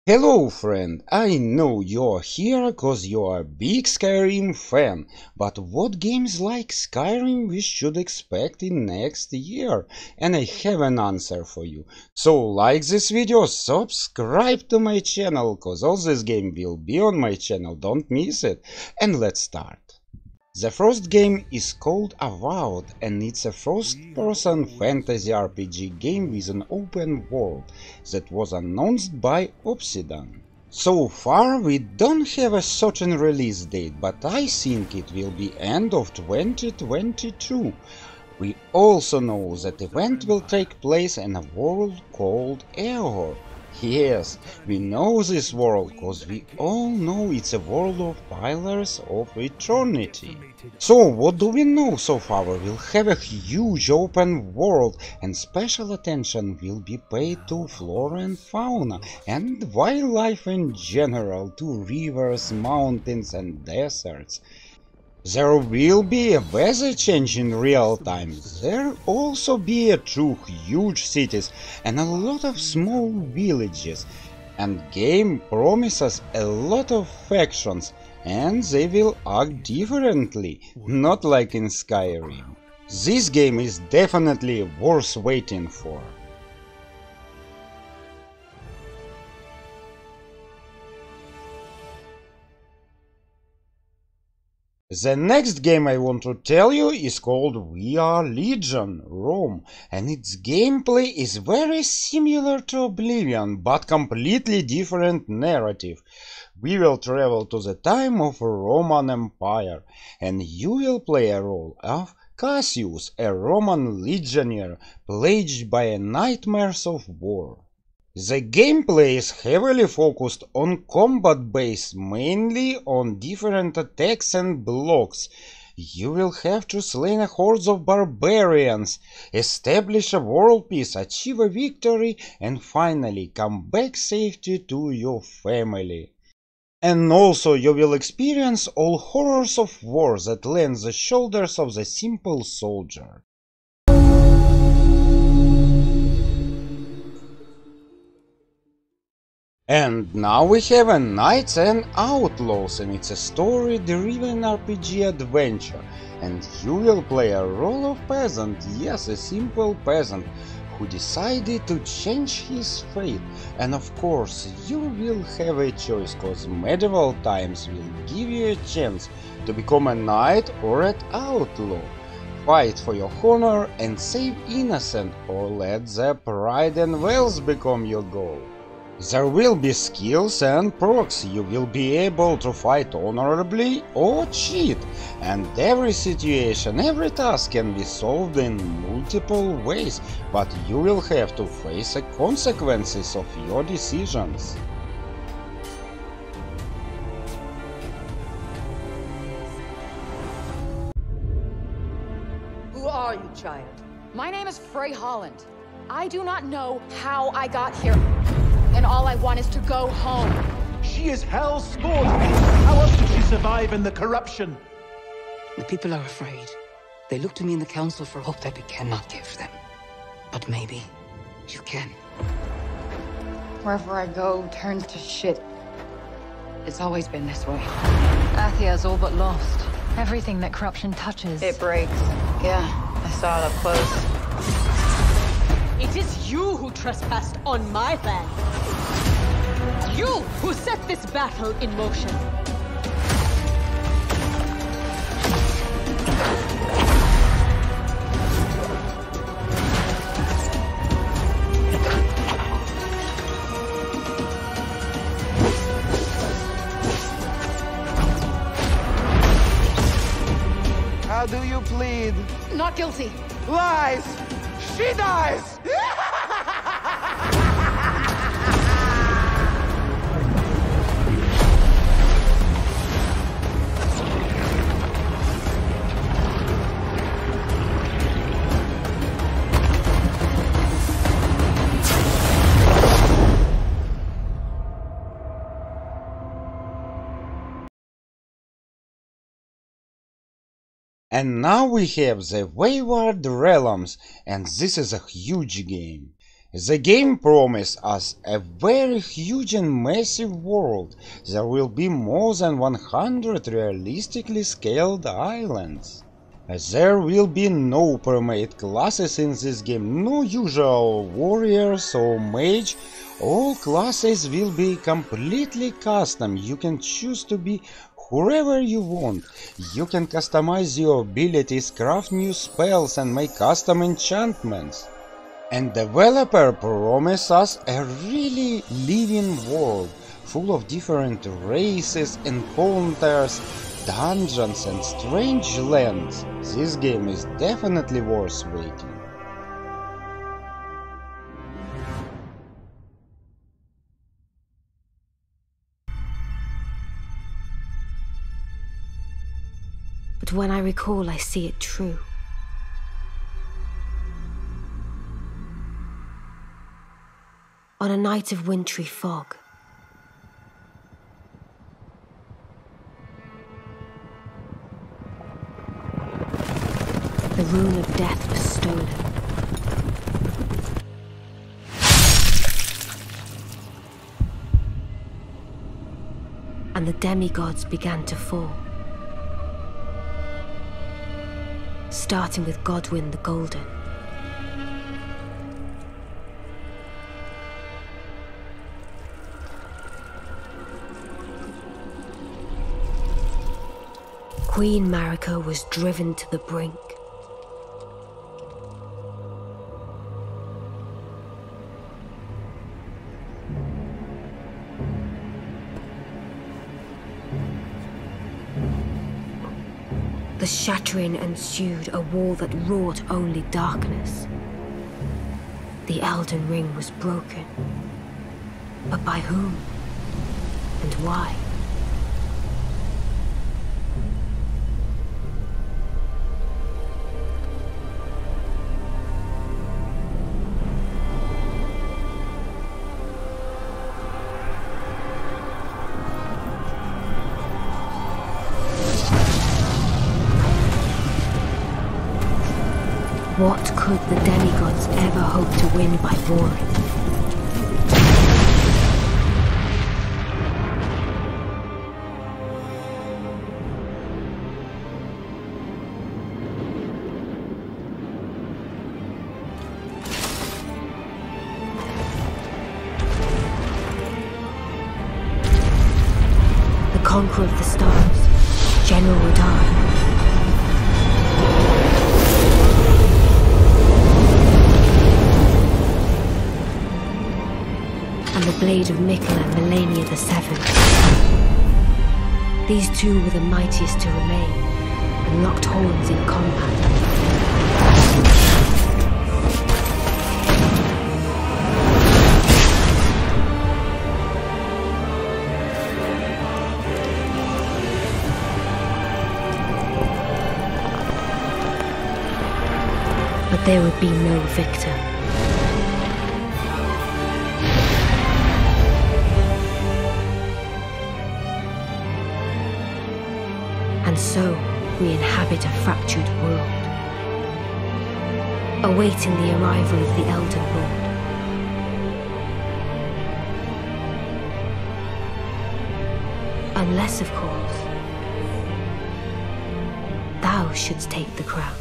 Hello friend, I know you're here cause you're a big Skyrim fan, but what games like Skyrim we should expect in next year? And I have an answer for you. So like this video, subscribe to my channel cause all this game will be on my channel, don't miss it. And let's start. The first game is called Avowed and it's a first-person fantasy RPG game with an open world that was announced by Obsidian. So far we don't have a certain release date, but I think it will be end of 2022. We also know that the event will take place in a world called Eor. Yes, we know this world cause we all know it's a world of Pillars of Eternity. So what do we know so far? We will have a huge open world and special attention will be paid to flora and fauna and wildlife in general, to rivers, mountains and deserts. There will be a weather change in real time, there also be two huge cities and a lot of small villages, and game promises a lot of factions and they will act differently, not like in Skyrim. This game is definitely worth waiting for. The next game I want to tell you is called Wayward Realms, and its gameplay is very similar to Oblivion, but completely different narrative. We will travel to the time of the Roman Empire, and you will play a role of Cassius, a Roman legionnaire plagued by nightmares of war. The gameplay is heavily focused on combat based, mainly on different attacks and blocks. You will have to slay a horde of barbarians, establish a world peace, achieve a victory and finally come back safely to your family. And also you will experience all horrors of war that lay on the shoulders of the simple soldier. And now we have a Knights and Outlaws, and it's a story-driven RPG adventure, and you will play a role of peasant, yes, a simple peasant, who decided to change his fate, and of course you will have a choice, cause medieval times will give you a chance to become a knight or an outlaw. Fight for your honor and save innocent, or let the pride and wealth become your goal. There will be skills and perks, you will be able to fight honorably or cheat, and every situation, every task can be solved in multiple ways, but you will have to face the consequences of your decisions. Who are you, child? My name is Frey Holland. I do not know how I got here. And all I want is to go home. She is hell's spawn. How else did she survive in the corruption? The people are afraid. They look to me in the council for hope that we cannot give them. But maybe you can. Wherever I go turns to shit. It's always been this way. Athia's all but lost. Everything that corruption touches. It breaks. Yeah, I saw it up close. It is you who trespassed on my land. You who set this battle in motion. How do you plead? Not guilty. Lies! She dies! And now we have the Wayward Realms, and this is a huge game. The game promises us a very huge and massive world. There will be more than 100 realistically scaled islands. There will be no pre-made classes in this game, no usual warriors or mage. All classes will be completely custom. You can choose to be whoever you want. You can customize your abilities, craft new spells and make custom enchantments. And developer promises us a really living world, full of different races, encounters, dungeons and strange lands. This game is definitely worth waiting. But when I recall, I see it true. On a night of wintry fog, the rune of death was stolen. And the demigods began to fall, starting with Godwyn the Golden. Queen Marika was driven to the brink. The shattering ensued, a war that wrought only darkness. The Elden Ring was broken. But by whom? And why? What could the demigods ever hope to win by warring? The conqueror of the stars, General Radar. And the blade of Mikkel and Melania the Seventh. These two were the mightiest to remain, and locked horns in combat. But there would be no victor. And so, we inhabit a fractured world, awaiting the arrival of the Elden Lord. Unless, of course, thou shouldst take the crown.